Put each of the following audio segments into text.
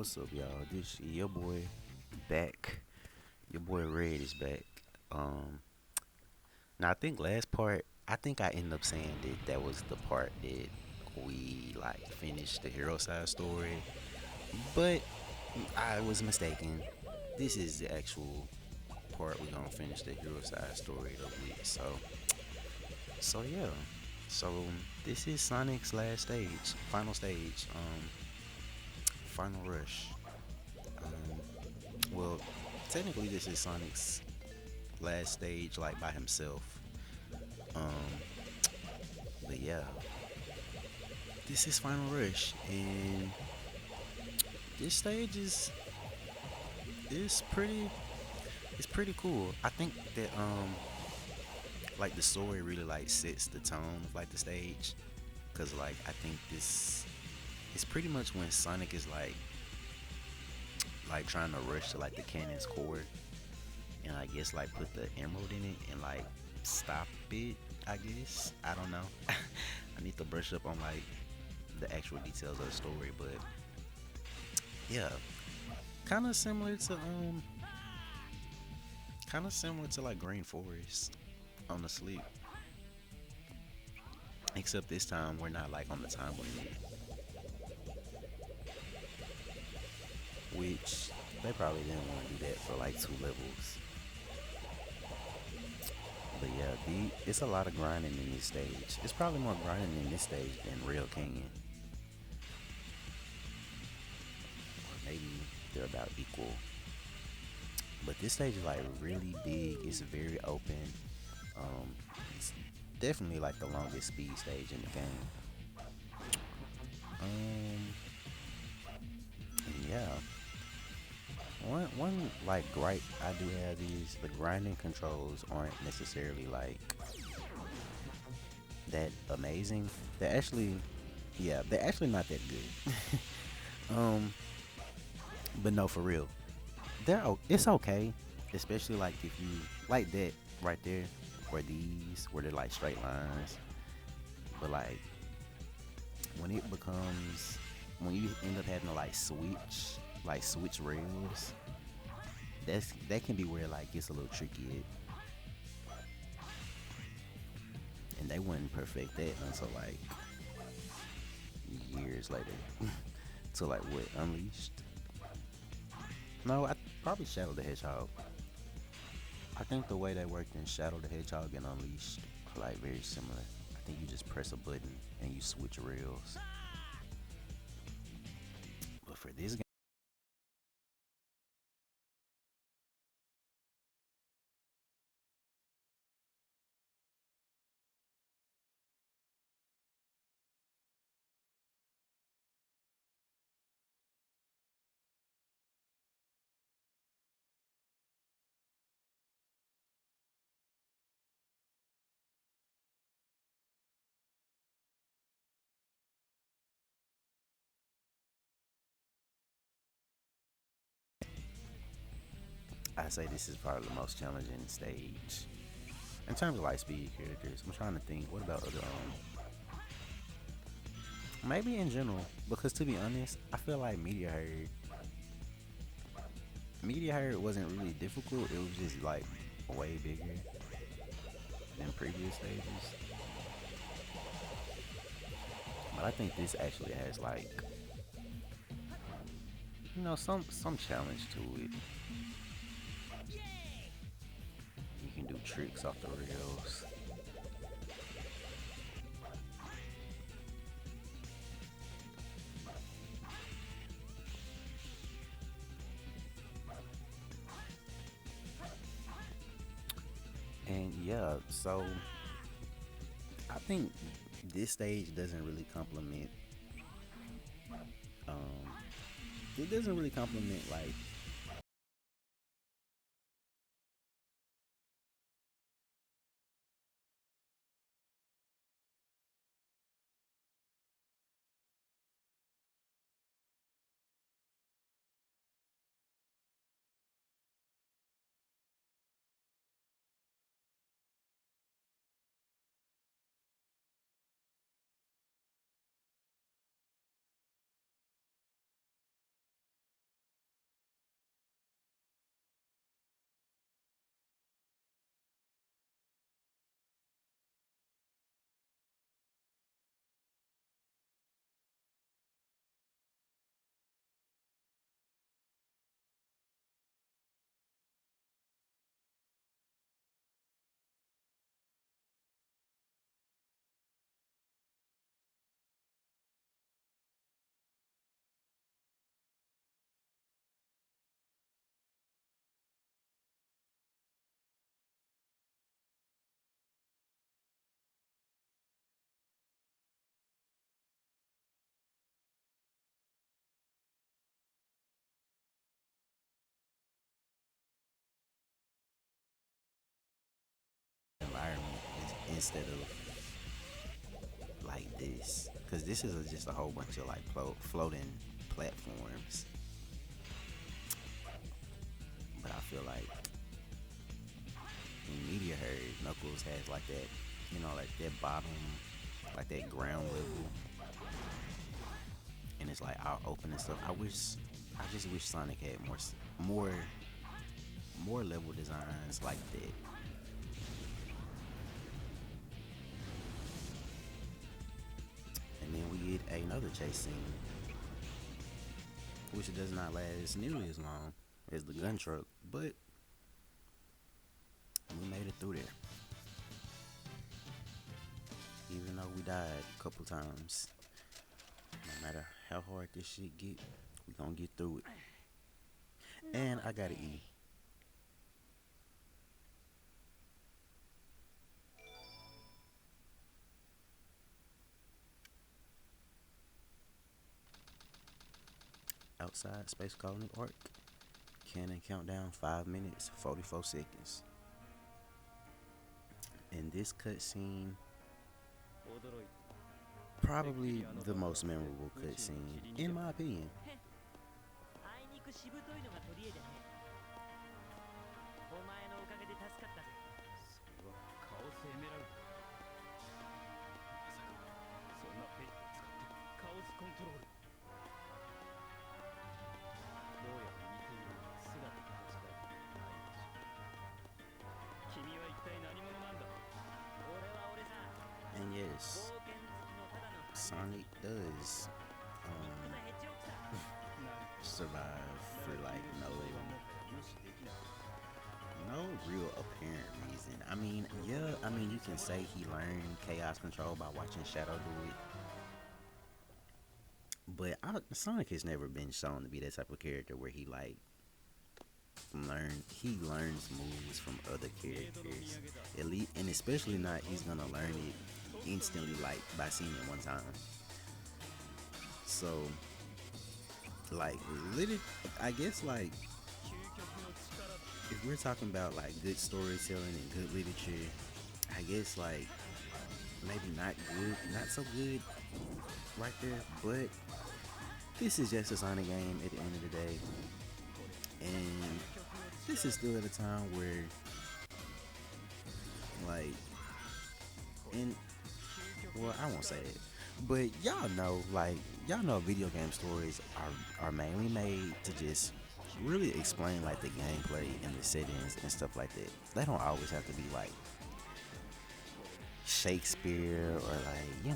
What's up, y'all? This your boy back. Your boy Red is back. Um, Now I think last part, I think I ended up saying that that was the part that we like finished the hero side story, but I was mistaken. This is the actual part we're gonna finish the hero side story up with. So yeah. So this is Sonic's last stage, final stage, final rush. Um, well, technically this is Sonic's last stage like by himself. Um, but yeah, this is Final Rush, and this stage is pretty it's pretty cool. I think that like the story really like sets the tone of like the stage, cause like I think this is pretty much when Sonic is like trying to rush to like the cannon's core, and I guess like put the emerald in it and like stop it. I guess I don't know. I need to brush up on like the actual details of the story, but yeah, kind of similar to like Green Forest on the sleep, except this time we're not like on the time limit, which they probably didn't want to do that for like 2 levels. But yeah, it's a lot of grinding in this stage. It's probably more grinding in this stage than Real Canyon, or maybe they're about equal. But this stage is like really big. It's very open. It's definitely like the longest speed stage in the game. Um, and yeah, one like gripe I do have is the grinding controls aren't necessarily like that amazing. They're actually, yeah, they're actually not that good. um, but no, for real, it's okay, especially like if you like that right there, or these where they're like straight lines. But when it becomes when you end up having to like switch rails, that can be where it like gets a little tricky, and they wouldn't perfect that until like years later. To like what, Unleashed? No, I probably Shadow the Hedgehog. I think the way they worked in Shadow the Hedgehog and Unleashed are like very similar. I think you just press a button and you switch rails. But for this game, I say this is probably the most challenging stage in terms of like speed characters. I'm trying to think. What about other maybe in general? Because to be honest, I feel like Media Herd wasn't really difficult. It was just like way bigger than previous stages. But I think this actually has like some challenge to it. You can do tricks off the rails. And yeah, so I think this stage doesn't really complement um it doesn't really complement like instead of like this, because this is just a whole bunch of like floating platforms. But I feel like in Meteor Herd, Knuckles has like that, like that bottom, like that ground level, and it's like all open and stuff. I just wish Sonic had more, more level designs like that. And then we get another chase scene, which does not last nearly as long as the gun truck, but we made it through there. Even though we died a couple times, no matter how hard this shit get, we gonna get through it. And I gotta eat. Outside Space Colony Arc. Canon countdown 5 minutes 44 seconds. And this cutscene, probably the most memorable cutscene in my opinion. 'And yes, Sonic does survive for like no real apparent reason. I mean, yeah, you can say he learned chaos control by watching Shadow do it, but Sonic has never been shown to be that type of character where he learns moves from other characters. At least, and especially not he's gonna learn it instantly, like by seeing it one time. So, like, literally, I guess like if we're talking about like good storytelling and good literature, I guess like maybe not good, not so good right there, but this is just a Sonic game at the end of the day. And this is still at a time where like, and well, I won't say it, but y'all know video game stories are mainly made to just really explain like the gameplay and the settings and stuff like that. They don't always have to be like Shakespeare or like, they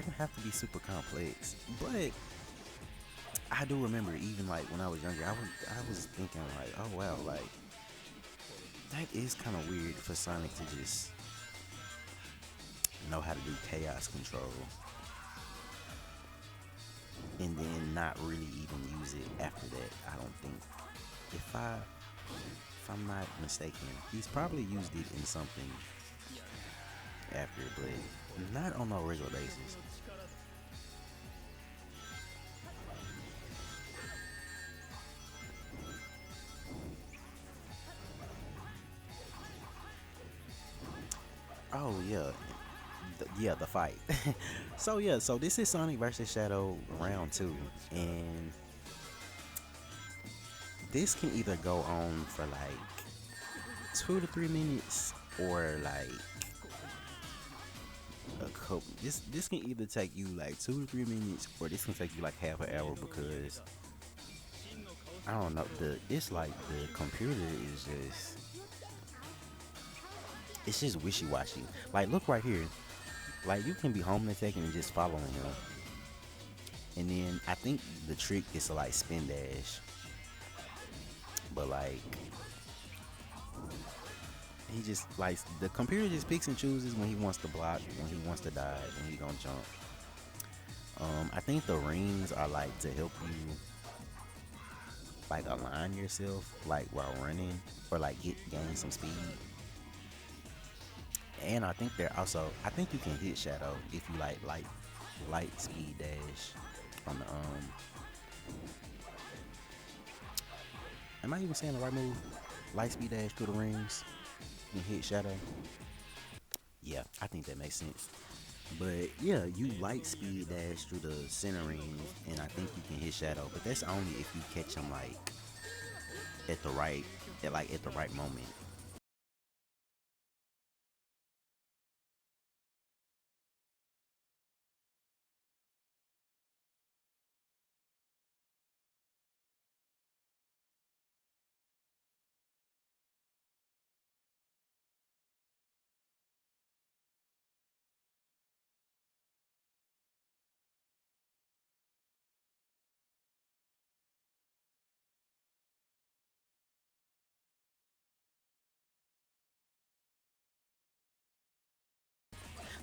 don't have to be super complex. But I do remember even like when I was younger, I was thinking like, oh wow, like that is kind of weird for Sonic to just know how to do chaos control and then not really even use it after that. I don't think, if I'm not mistaken, he's probably used it in something after, but not on a regular basis. Oh yeah, the fight. So yeah, so this is Sonic versus Shadow round two, and this can either go on for like 2 to 3 minutes or like a couple. This can either take you like 2 to 3 minutes or this can take you like half an hour because I don't know. It's like the computer is just it's just wishy washy. Like look right here. Like you can be home in a second and just following him. And then I think the trick is to like spin dash. But like he just like the computer just picks and chooses when he wants to block, when he wants to dive, when he gonna jump. I think the rings are like to help you like align yourself like while running or like gain some speed. And I think you can hit Shadow if you like light speed dash on the am I even saying the right move? Light speed dash through the rings and hit Shadow. Yeah, I think that makes sense. But yeah, you light speed dash through the center rings, and I think you can hit Shadow. But that's only if you catch him like at the right, at the right moment.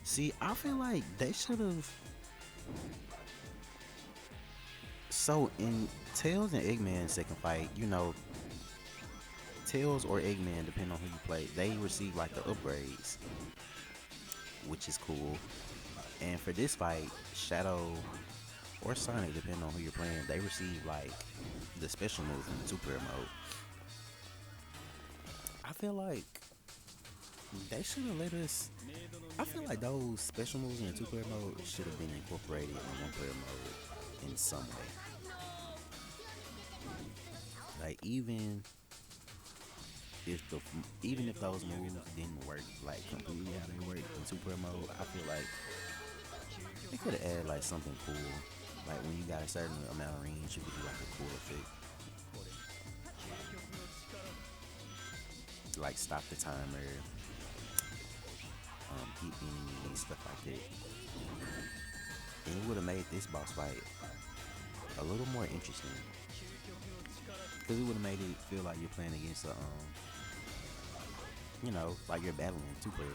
See, I feel like they should have. So in Tails and Eggman second fight, Tails or Eggman, depending on who you play, they receive like the upgrades, which is cool. And for this fight, Shadow or Sonic, depending on who you're playing, they receive like the special moves in the two-player mode. I feel like they should have let us. I feel like those special moves in the two-player mode should have been incorporated in one-player mode in some way. Like even if those moves didn't work like completely how they work in two-player mode, I feel like they could have added like something cool. Like when you got a certain amount of range, you could do like a cool effect, like stop the timer, hit enemies, stuff like that. And it would have made this boss fight a little more interesting because it would have made it feel like you're playing against like you're battling two players.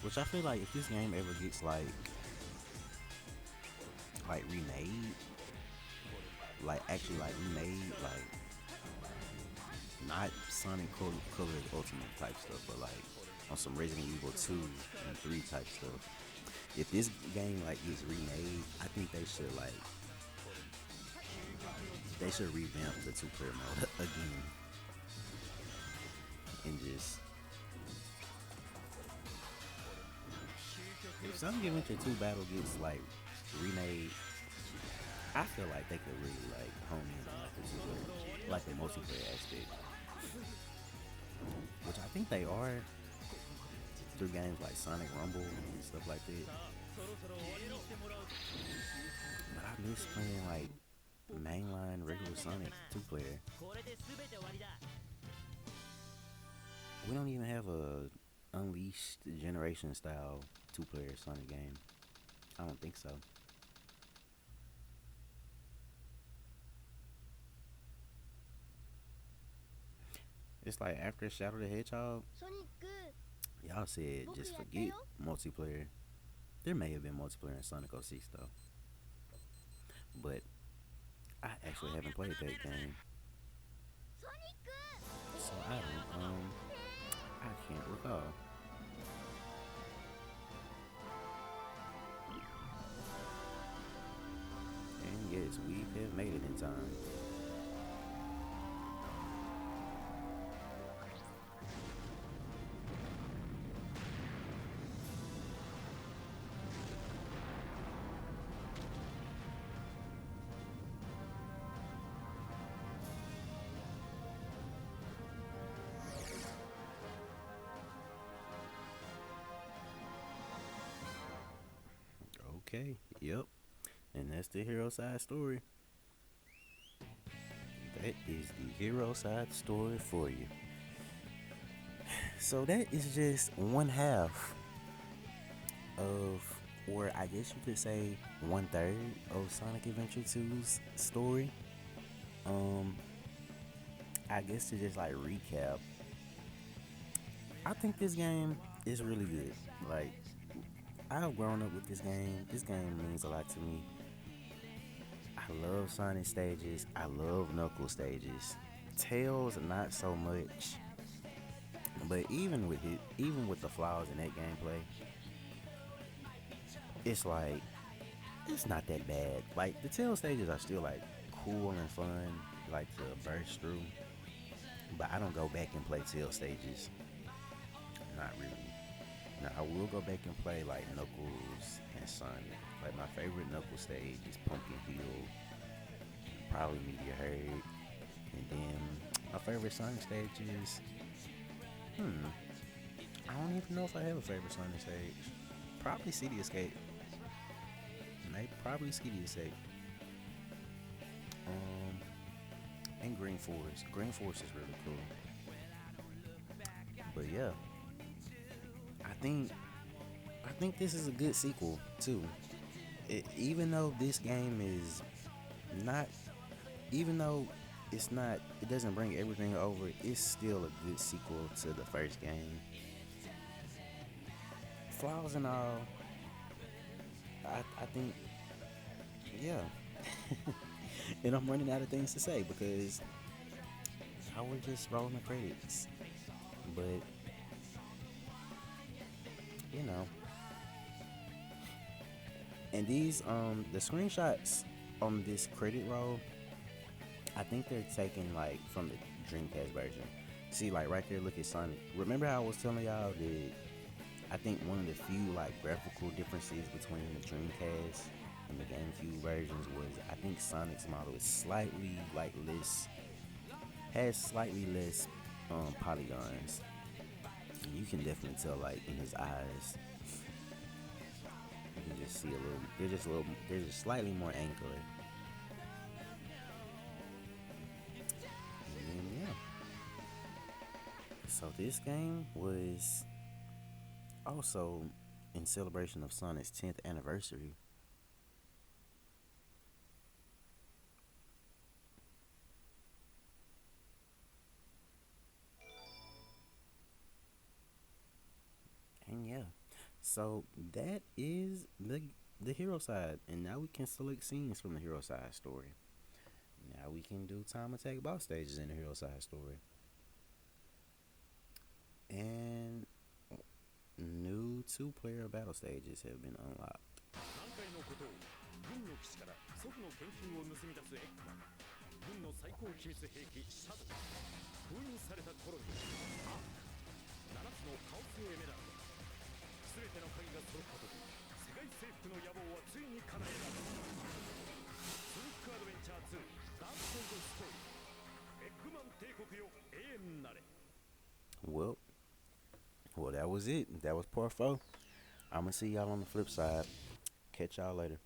Which I feel like if this game ever gets like remade, like actually like remade, like not Sonic Colored Ultimate type stuff, but like on some Resident Evil 2 and 3 type stuff. If this game like gets remade, I think they should revamp the two-player mode again and just if Sonic Adventure 2 Battle gets like remade, I feel like they could really like hone in on like the two-player, like the multiplayer aspect, which I think they are through games like Sonic Rumble and stuff like that. But I miss playing like mainline regular Sonic two player. We don't even have a Unleashed Generation style two player Sonic game. I don't think so. It's like after Shadow the Hedgehog, y'all said just forget multiplayer. There may have been multiplayer in Sonic 06 though, but I actually haven't played that game, so I can't recall. And yes, we have made it in time. Okay, yep. And that's the hero side story. That is the hero side story for you. So that is just one half of, or I guess you could say 1/3 of Sonic Adventure 2's story. Um, I guess to just like recap, I think this game is really good. Like, I've grown up with this game. This game means a lot to me. I love Sonic stages. I love Knuckles stages. Tails, not so much. But even with the flaws in that gameplay, it's like it's not that bad. Like the Tails stages are still like cool and fun, like to burst through. But I don't go back and play tail stages. Not really. Now I will go back and play like Knuckles and Sonic. Like my favorite Knuckles stage is Pumpkin Hill, probably Meteor Herd, and then my favorite Sonic stage is hmm. I don't even know if I have a favorite Sonic stage. Probably City Escape. Maybe probably City Escape. Um, and Green Forest. Green Forest is really cool. But yeah, I think I think this is a good sequel too. Even though this game is not, even though it's not, it doesn't bring everything over. It's still a good sequel to the first game. Flaws and all, I think yeah. And I'm running out of things to say because I was just rolling the credits. But you know, and these the screenshots on this credit roll, I think they're taken like from the Dreamcast version. See, like right there, look at Sonic. Remember how I was telling y'all that I think one of the few like graphical differences between the Dreamcast and the GameCube versions was I think Sonic's model is slightly like less, has slightly less polygons. And you can definitely tell like in his eyes, you can just see a little. They're just slightly more angular. And then, yeah. So this game was also in celebration of Sonic's 10th anniversary. And yeah, so that is the hero side, and now we can select scenes from the hero side story. Now we can do time attack boss stages in the hero side story, and new two-player battle stages have been unlocked. 南海のことを軍の騎士から祖父の研究を盗み出すエッグマン、軍の最高機密兵器シャドウ、封印されたコロニーアーク、7つのカオスエメラルド、全ての鍵が揃ったとき、世界征服の野望はついに叶えられる。スニックアドベンチャー2ダークソウルストーリー、エッグマン帝国よ永遠なれ。Well, that was it. That was part 4. I'm gonna see y'all on the flip side. Catch y'all later.